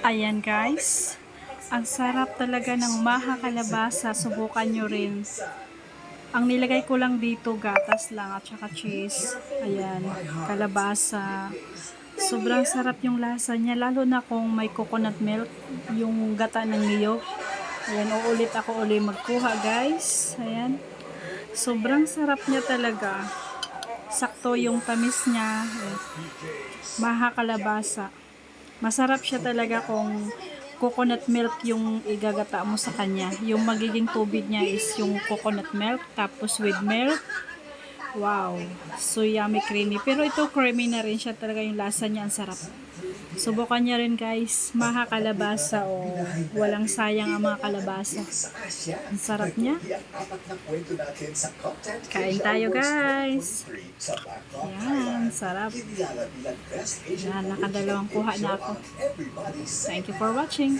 Ayan guys, ang sarap talaga ng maha kalabasa, subukan nyo rin. Ang nilagay ko lang dito gatas lang at saka cheese. Ayan, kalabasa. Sobrang sarap yung lasa niya, lalo na kung may coconut milk, yung gata ng niyog. Ayan, uulit ako ulit magkuha guys. Ayan, sobrang sarap niya talaga. Sakto yung tamis niya. Maha kalabasa. Masarap siya talaga kung coconut milk yung igagata mo sa kanya. Yung magiging tubig niya is yung coconut milk, tapos with milk. Wow, so yummy, creamy. Pero ito creamy na rin siya talaga, yung lasa niya ang sarap. Subukan niya rin guys, maha kalabasa o walang sayang ang mga kalabasa. Ang sarap niya. Kain tayo guys. Yan, sarap. Yan, nakadalawang kuha na ako. Thank you for watching.